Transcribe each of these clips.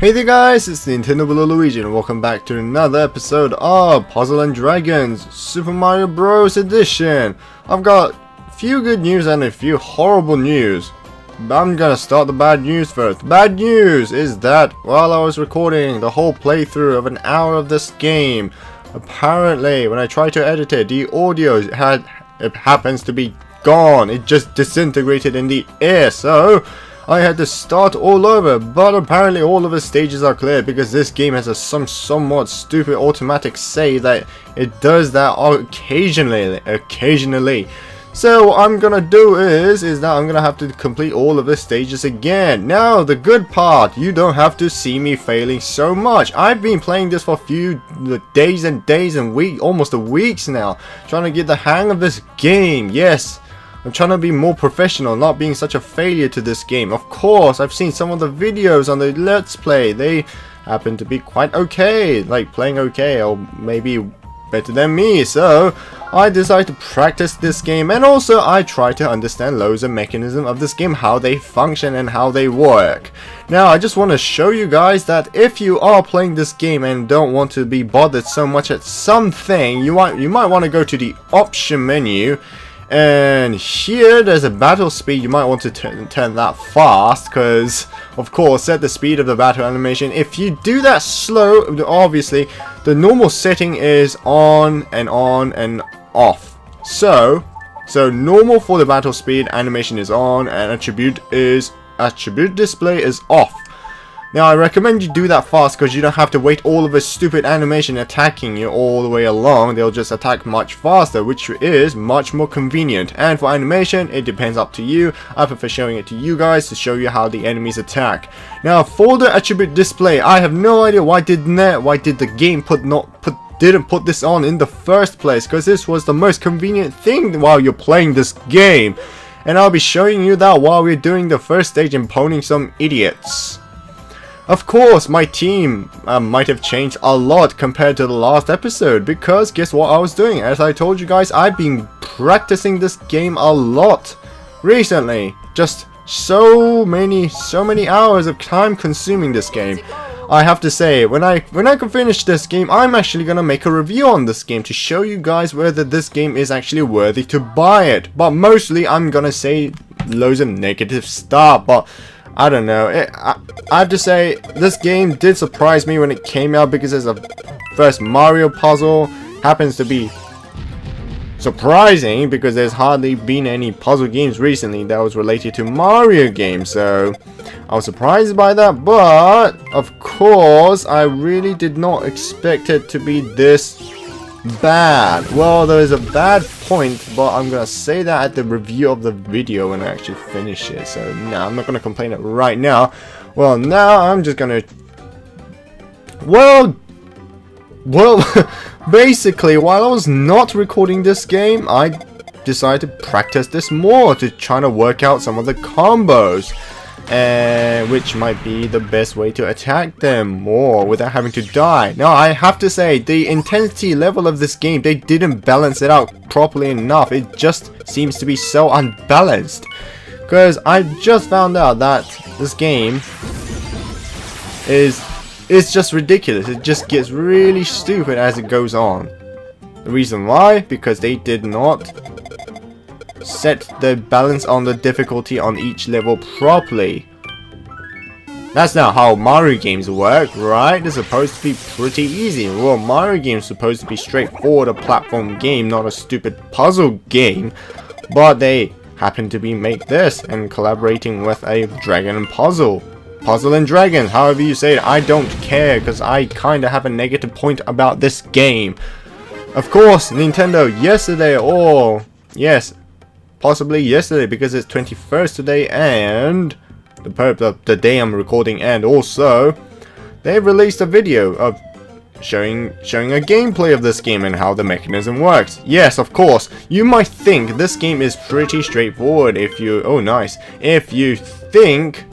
Hey there guys, it's Nintendo Below Luigi and welcome back to another episode of Puzzle & Dragons Super Mario Bros. Edition. I've got a few good news and a few horrible news. I'm gonna start the bad news first. Bad news is that while I was recording the whole playthrough of an hour of this game, apparently when I tried to edit it, the audio it happens to be gone. It just disintegrated in the air, so I had to start all over, but apparently all of the stages are clear because this game has a somewhat stupid automatic save that it does that occasionally. So what I'm gonna do is that I'm gonna have to complete all of the stages again. Now the good part, you don't have to see me failing so much. I've been playing this for a few days and weeks, almost weeks now, trying to get the hang of this game. Yes, I'm trying to be more professional, not being such a failure to this game. Of course, I've seen some of the videos on the Let's Play. They happen to be quite okay, like playing okay, or maybe better than me. So I decided to practice this game, and also I try to understand loads of mechanisms of this game, how they function and how they work. Now I just want to show you guys that if you are playing this game and don't want to be bothered so much at something, you might want to go to the option menu. And here there's a battle speed. You might want to turn that fast, because of course set the speed of the battle animation. If you do that slow, obviously the normal setting is on and off. So normal for the battle speed animation is on, and attribute display is off. Now I recommend you do that fast because you don't have to wait all of this stupid animation attacking you all the way along. They'll just attack much faster, which is much more convenient. And for animation, it depends up to you. I prefer showing it to you guys to show you how the enemies attack. Now for the attribute display, I have no idea why did the game didn't put this on in the first place, because this was the most convenient thing while you're playing this game. And I'll be showing you that while we're doing the first stage and poning some idiots. Of course, my team might have changed a lot compared to the last episode, because guess what I was doing? As I told you guys, I've been practicing this game a lot recently. Just so many hours of time consuming this game. I have to say, when I can finish this game, I'm actually gonna make a review on this game to show you guys whether this game is actually worthy to buy it. But mostly, I'm gonna say loads of negative stuff, but I don't know. I have to say, this game did surprise me when it came out, because as a first Mario puzzle, happens to be surprising because there's hardly been any puzzle games recently that was related to Mario games. So I was surprised by that, but of course I really did not expect it to be this bad. Well, there is a bad point, but I'm gonna say that at the review of the video when I actually finish it. So no, I'm not gonna complain it right now. Well, now I'm just gonna well basically, while I was not recording this game, I decided to practice this more to try to work out some of the combos, which might be the best way to attack them more without having to die. Now I have to say, the intensity level of this game, they didn't balance it out properly enough. It just seems to be so unbalanced, because I just found out that this game is just ridiculous. It just gets really stupid as it goes on. The reason why? Because they did not set the balance on the difficulty on each level properly. That's not how Mario games work, right? They're supposed to be pretty easy. Well, Mario games are supposed to be straightforward, a platform game, not a stupid puzzle game. But they happen to make this and collaborating with a dragon and puzzle and dragon, however you say it. I don't care, because I kinda have a negative point about this game. Of course, Nintendo yesterday, or yes, possibly yesterday, because it's 21st today, and the day I'm recording, and also they released a video of showing a gameplay of this game and how the mechanism works. Yes, of course, you might think this game is pretty straightforward if you if you think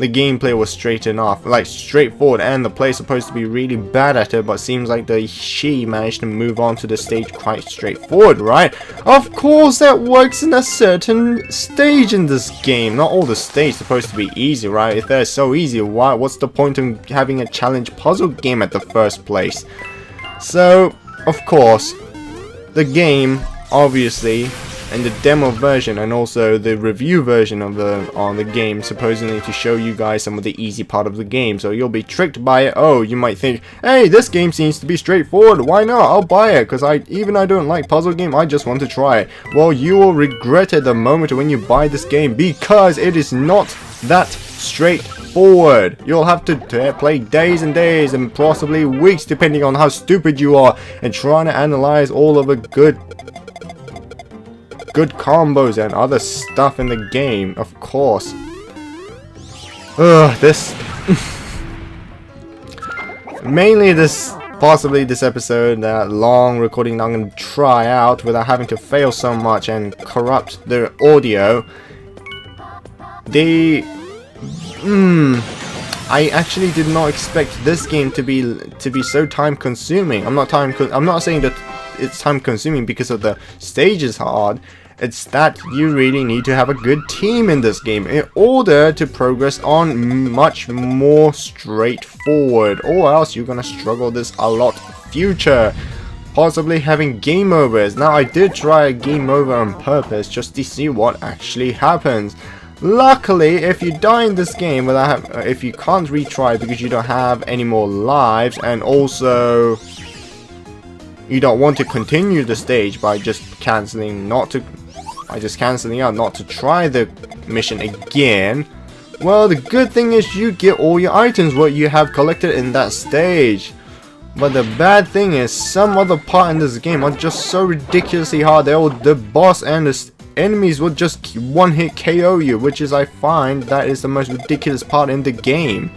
the gameplay was straight enough, like straightforward, and the player's supposed to be really bad at it, but seems like she managed to move on to the stage quite straightforward, right? Of course that works in a certain stage in this game. Not all the stages supposed to be easy, right? If they're so easy, what's the point in having a challenge puzzle game at the first place? So, of course, the game, obviously, and the demo version and also the review version of the game supposedly to show you guys some of the easy part of the game, so you'll be tricked by it. Oh, you might think, hey, this game seems to be straightforward, why not, I'll buy it, because I don't like puzzle game, I just want to try it. Well, you will regret it the moment when you buy this game, because it is not that straightforward. You'll have to play days and days and possibly weeks depending on how stupid you are and trying to analyze all of the good combos and other stuff in the game, of course. This mainly possibly this episode, that long recording I'm gonna try out without having to fail so much and corrupt the audio. I actually did not expect this game to be so time consuming. I'm not saying that it's time consuming because of the stage is hard. It's that you really need to have a good team in this game in order to progress on much more straightforward, or else you're gonna struggle this a lot future. Possibly having game overs. Now I did try a game over on purpose just to see what actually happens. Luckily, if you die in this game if you can't retry because you don't have any more lives, and also you don't want to continue the stage by just cancelling out not to try the mission again, well, the good thing is you get all your items what you have collected in that stage. But the bad thing is some other part in this game are just so ridiculously hard. The boss and the enemies will just one-hit KO you, which is, I find, that is the most ridiculous part in the game.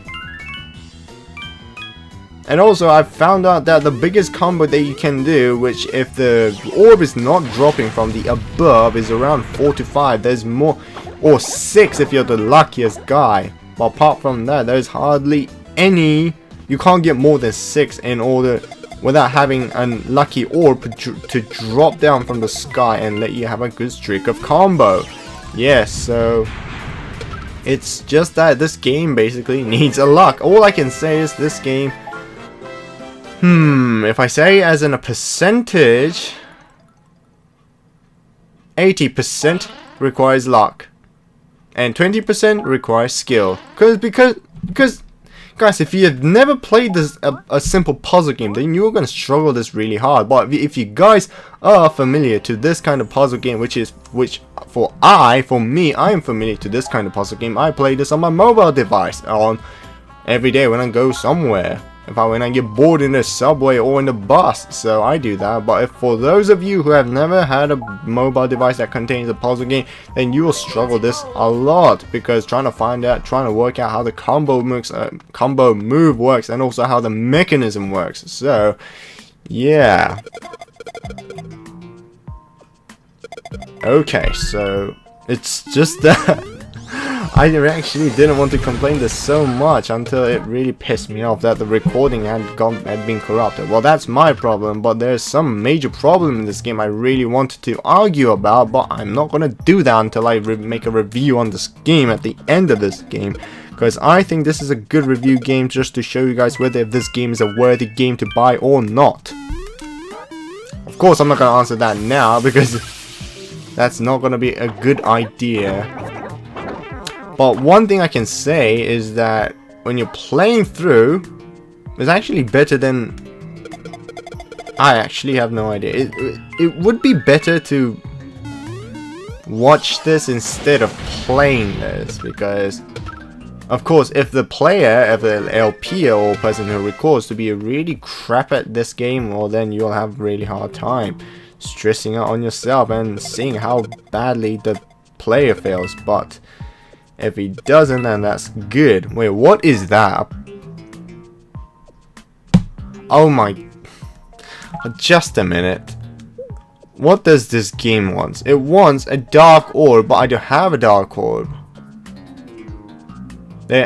And also, I found out that the biggest combo that you can do, which if the orb is not dropping from the above, is around 4 to 5. There's more, or 6 if you're the luckiest guy. But apart from that, there's hardly any. You can't get more than 6 in order without having a lucky orb to drop down from the sky and let you have a good streak of combo. Yes, so it's just that this game basically needs a luck. All I can say is this game. If I say as in a percentage, 80% requires luck and 20% requires skill. Because guys, if you have never played this a simple puzzle game, then you're gonna struggle this really hard. But if you guys are familiar to this kind of puzzle game, for me, I am familiar to this kind of puzzle game. I play this on my mobile device on every day when I go somewhere. When I get bored in the subway or in the bus, so I do that. But for those of you who have never had a mobile device that contains a puzzle game, then you will struggle this a lot, because trying to work out how the combo move works, and also how the mechanism works. So yeah. Okay, so it's just that I actually didn't want to complain this so much until it really pissed me off that the recording had been corrupted. Well, that's my problem, but there's some major problem in this game I really wanted to argue about, but I'm not gonna do that until I make a review on this game at the end of this game, because I think this is a good review game just to show you guys whether this game is a worthy game to buy or not. Of course, I'm not gonna answer that now, because that's not gonna be a good idea. But one thing I can say is that when you're playing through, it's actually better than... I actually have no idea. It would be better to watch this instead of playing this, because of course if the LP or person who records to be really crap at this game, well, then you'll have a really hard time stressing out on yourself and seeing how badly the player fails. But if he doesn't, then that's good. Wait, what is that? Oh my... Just a minute. What does this game want? It wants a dark orb, but I don't have a dark orb.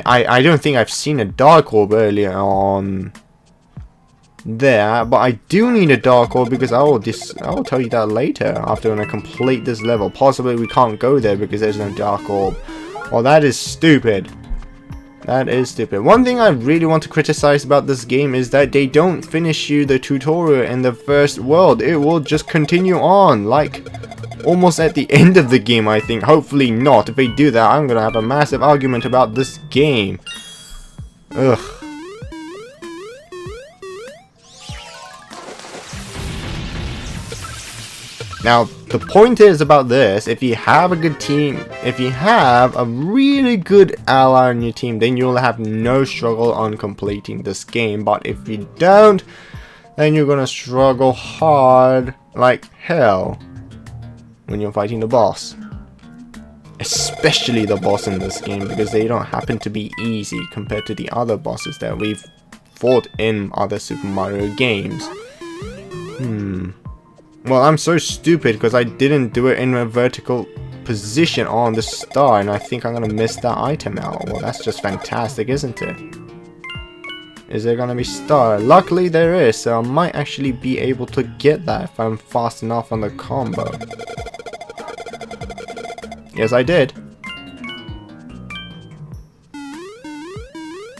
I don't think I've seen a dark orb earlier on there, but I do need a dark orb because I will tell you that later after when I complete this level. Possibly we can't go there because there's no dark orb. Well, that is stupid. That is stupid. One thing I really want to criticize about this game is that they don't finish you the tutorial in the first world. It will just continue on, like, almost at the end of the game, I think. Hopefully not. If they do that, I'm gonna have a massive argument about this game. Ugh. Now, the point is about this, if you have a good team, if you have a really good ally on your team, then you'll have no struggle on completing this game. But if you don't, then you're gonna struggle hard like hell when you're fighting the boss. Especially the boss in this game, because they don't happen to be easy compared to the other bosses that we've fought in other Super Mario games. Well, I'm so stupid because I didn't do it in a vertical position on the star, and I think I'm gonna miss that item out. Well, that's just fantastic, isn't it? Is there gonna be star? Luckily there is, so I might actually be able to get that if I'm fast enough on the combo. Yes, I did.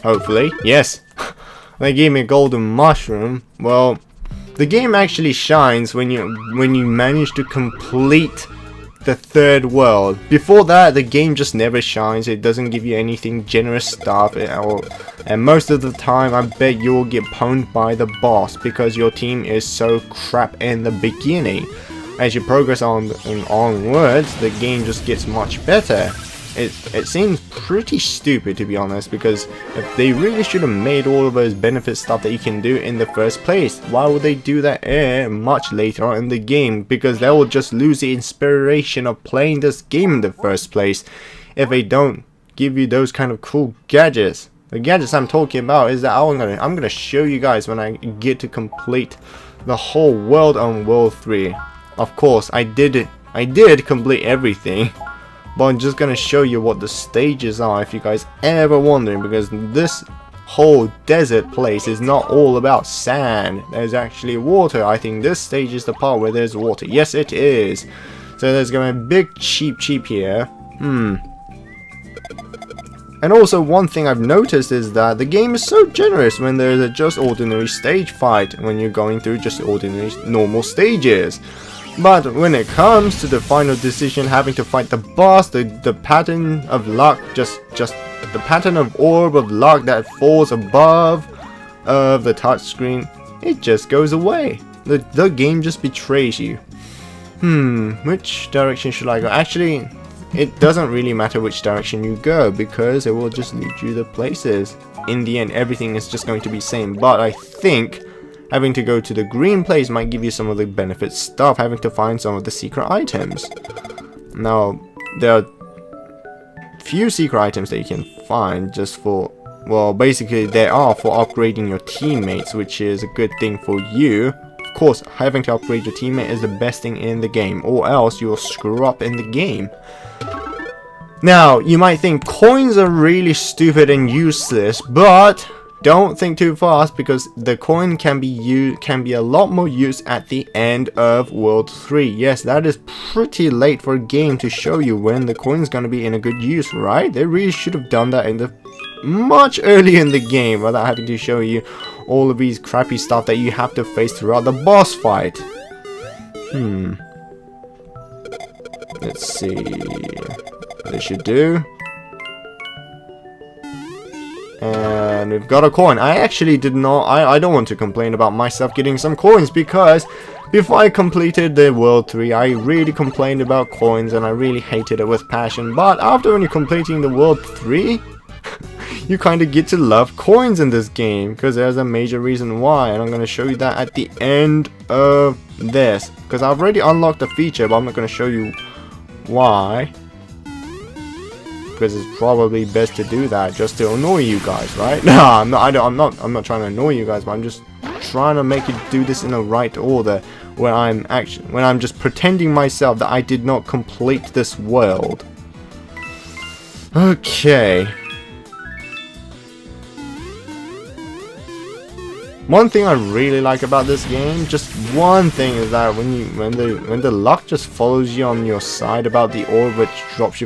Hopefully. Yes. They gave me a golden mushroom. Well, the game actually shines when you manage to complete the third world. Before that, the game just never shines. It doesn't give you anything generous stuff, and most of the time, I bet you'll get pwned by the boss because your team is so crap in the beginning. As you progress onwards, the game just gets much better. It seems pretty stupid, to be honest, because if they really should have made all of those benefit stuff that you can do in the first place, why would they do that much later on in the game? Because they will just lose the inspiration of playing this game in the first place if they don't give you those kind of cool gadgets. The gadgets I'm talking about is that I'm gonna show you guys when I get to complete the whole world on World 3. Of course, I did complete everything. But I'm just gonna show you what the stages are if you guys ever wondering, because this whole desert place is not all about sand. There's actually water. I think this stage is the part where there's water. Yes, it is. So there's gonna be a big cheap here. And also one thing I've noticed is that the game is so generous when there's a just ordinary stage fight, when you're going through just ordinary normal stages. But when it comes to the final decision, having to fight the boss, the pattern of luck, just the pattern of orb of luck that falls above of the touch screen, it just goes away. The game just betrays you. Which direction should I go? Actually, it doesn't really matter which direction you go because it will just lead you to places. In the end, everything is just going to be same. But I think having to go to the green place might give you some of the benefit stuff, having to find some of the secret items. Now, there are few secret items that you can find just for, well, basically they are for upgrading your teammates, which is a good thing for you. Of course, having to upgrade your teammate is the best thing in the game, or else you'll screw up in the game. Now, you might think coins are really stupid and useless, but don't think too fast, because the coin can be a lot more used at the end of World 3. Yes, that is pretty late for a game to show you when the coin's gonna be in a good use, right? They really should have done that in the much earlier in the game, without having to show you all of these crappy stuff that you have to face throughout the boss fight. Let's see what they should do. And we've got a coin. I actually did not, I don't want to complain about myself getting some coins, because before I completed the World 3, I really complained about coins and I really hated it with passion. But after when you're completing the World 3, you kind of get to love coins in this game, because there's a major reason why, and I'm going to show you that at the end of this, because I've already unlocked the feature, but I'm not going to show you why. Because it's probably best to do that just to annoy you guys, right? No, I'm not trying to annoy you guys, but I'm just trying to make you do this in the right order, when I'm just pretending myself that I did not complete this world. Okay. One thing I really like about this game, just one thing, is that when the luck just follows you on your side about the orb, which drops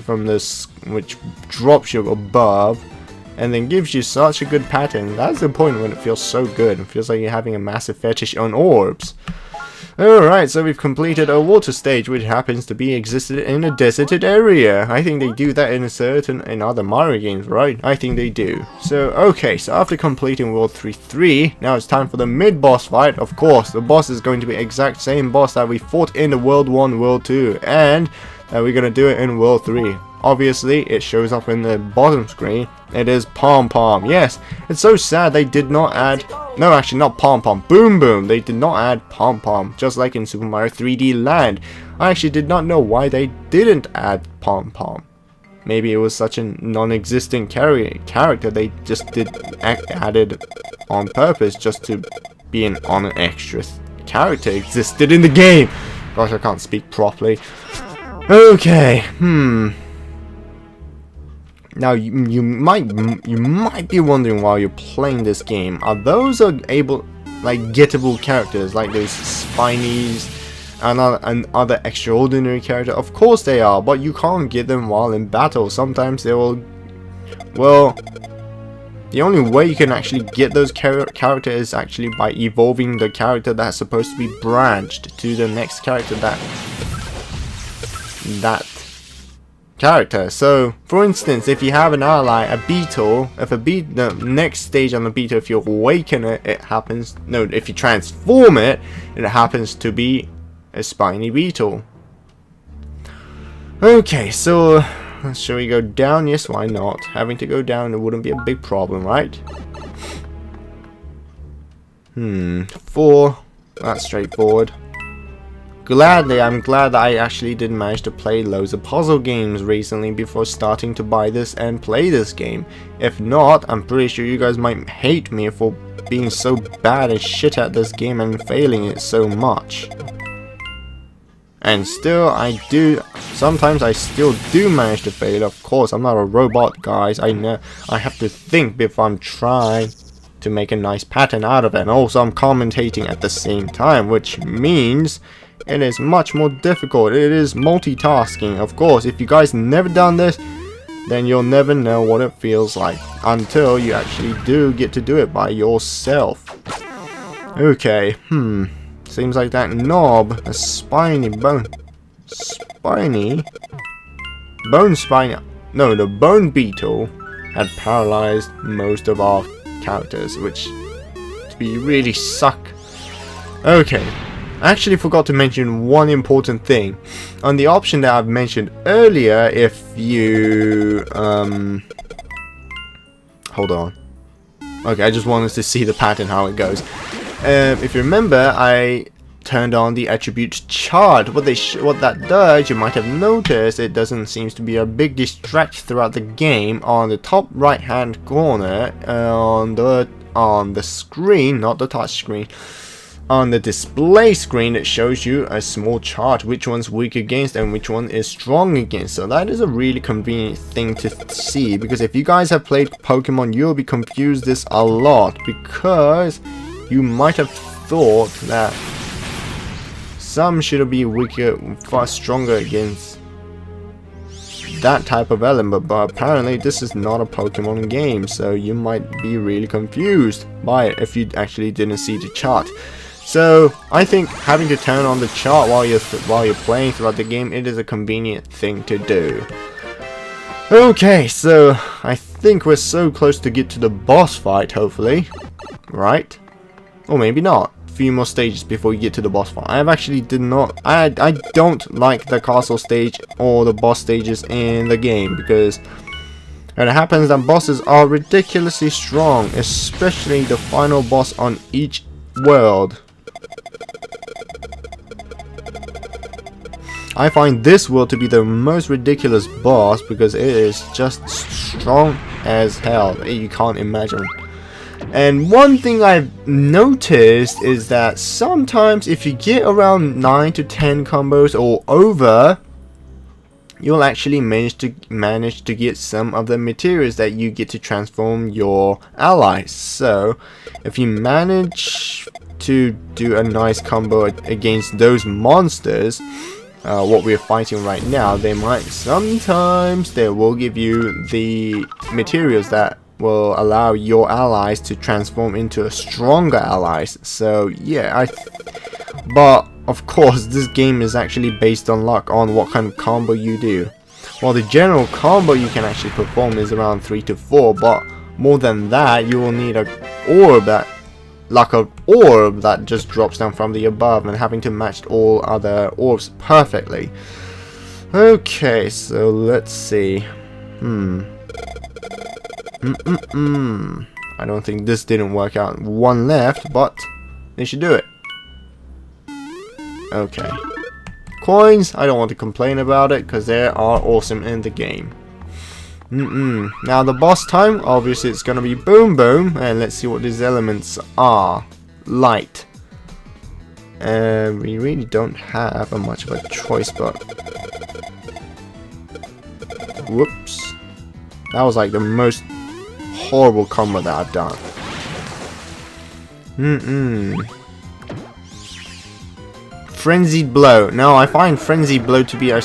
you above, and then gives you such a good pattern. That's the point when it feels so good. It feels like you're having a massive fetish on orbs. Alright, so we've completed a water stage, which happens to be existed in a deserted area. I think they do that in other Mario games, right? I think they do. So, okay, so after completing World 3, now it's time for the mid-boss fight. Of course, the boss is going to be the exact same boss that we fought in the World 1, World 2, and we're going to do it in World 3. Obviously, it shows up in the bottom screen. It is Pom Pom. Yes, it's so sad they did not add... No, actually not Pom Pom. Boom Boom. They did not add Pom Pom, just like in Super Mario 3D Land. I actually did not know why they didn't add Pom Pom. Maybe it was such a non-existent character they just added on purpose just to be an extra character existed in the game. Gosh, I can't speak properly. Okay, Now you might be wondering while you're playing this game, are those gettable characters like those Spinies and other extraordinary characters? Of course they are, but you can't get them while in battle. Sometimes they will. Well, the only way you can actually get those characters is actually by evolving the character that's supposed to be branched to the next character that character. So, for instance, if you have an ally, a beetle, the next stage on the beetle, if you awaken it, if you transform it, it happens to be a spiny beetle. Okay, so shall we go down? Yes, why not? Having to go down, it wouldn't be a big problem, right? 4. That's straightforward. I'm glad that I actually did manage to play loads of puzzle games recently before starting to buy this and play this game. If not, I'm pretty sure you guys might hate me for being so bad and shit at this game and failing it so much. And still, sometimes I still do manage to fail. Of course, I'm not a robot, guys. I know I have to think before I'm trying to make a nice pattern out of it. And also, I'm commentating at the same time, which means it is much more difficult. It is multitasking. Of course, if you guys never done this, then you'll never know what it feels like until you actually do get to do it by yourself. Okay, seems like that knob, a spiny bone. No, the bone beetle had paralyzed most of our characters, which to be really suck. Okay. I actually forgot to mention one important thing. On the option that I've mentioned earlier, if you... hold on. Okay, I just wanted to see the pattern, how it goes. If you remember, I turned on the attributes chart. What that does, you might have noticed, it doesn't seem to be a big distract throughout the game. On the top right hand corner, on the screen, not the touch screen, on the display screen, it shows you a small chart, which one's weak against and which one is strong against. So that is a really convenient thing to see, because if you guys have played Pokemon, you'll be confused this a lot, because you might have thought that some should be weaker, far stronger against that type of element, but apparently this is not a Pokemon game, so you might be really confused by it if you actually didn't see the chart. So I think having to turn on the chart while you're playing throughout the game, it is a convenient thing to do. Okay, so I think we're so close to get to the boss fight, hopefully, right? Or maybe not. A few more stages before you get to the boss fight. I don't like the castle stage or the boss stages in the game, because it happens that bosses are ridiculously strong, especially the final boss on each world. I find this world to be the most ridiculous boss because it is just strong as hell. You can't imagine. And one thing I've noticed is that sometimes if you get around 9 to 10 combos or over, you'll actually manage to get some of the materials that you get to transform your allies. So if you manage to do a nice combo against those monsters, what we're fighting right now, they will give you the materials that will allow your allies to transform into a stronger allies. So yeah, but of course this game is actually based on luck, on what kind of combo you do. Well, the general combo you can actually perform is around 3 to 4, but more than that you will need a orb that, like an orb that just drops down from the above, and having to match all other orbs perfectly. Okay, so let's see. I don't think this didn't work out. One left, but they should do it. Okay. Coins, I don't want to complain about it because they are awesome in the game. Now the boss time, obviously it's gonna be Boom Boom, and let's see what these elements are. Light. We really don't have much of a choice, but whoops. That was like the most horrible combo that I've done. Frenzied Blow. Now I find Frenzied Blow to be a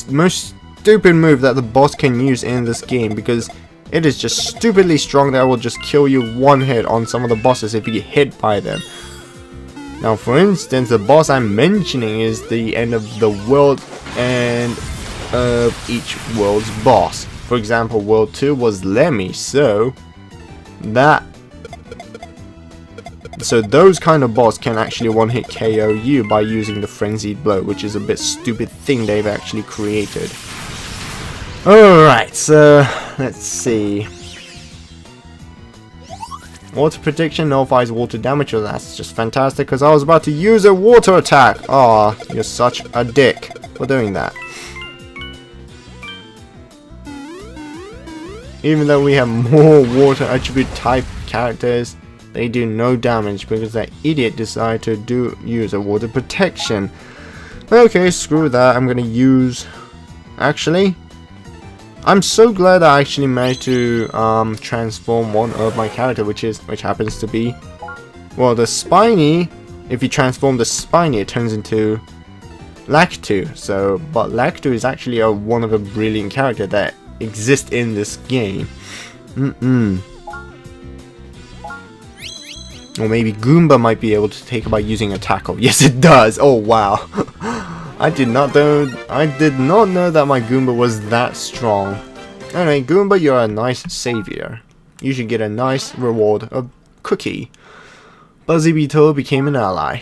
most stupid move that the boss can use in this game, because it is just stupidly strong that will just kill you one hit on some of the bosses if you get hit by them. Now for instance, the boss I'm mentioning is the end of the world and of each world's boss. For example, world 2 was Lemmy, so those kind of boss can actually one-hit KO you by using the Frenzied Blow, which is a bit stupid thing they've actually created. Alright, so let's see. Water Protection nullifies water damage. Well, that's just fantastic, because I was about to use a water attack. Aw, you're such a dick for doing that. Even though we have more water attribute type characters, they do no damage because that idiot decided to use a water protection. Okay, screw that. I'm gonna use... Actually, I'm so glad I actually managed to transform one of my character, which happens to be, well, the Spiny. If you transform the Spiny, it turns into Lactu. So, but Lactu is actually one of a brilliant character that exists in this game. Or maybe Goomba might be able to take it by using a tackle. Yes, it does. Oh wow. I did not know that my Goomba was that strong. Anyway, Goomba, you're a nice savior. You should get a nice reward, a cookie. Buzzy Beetle became an ally.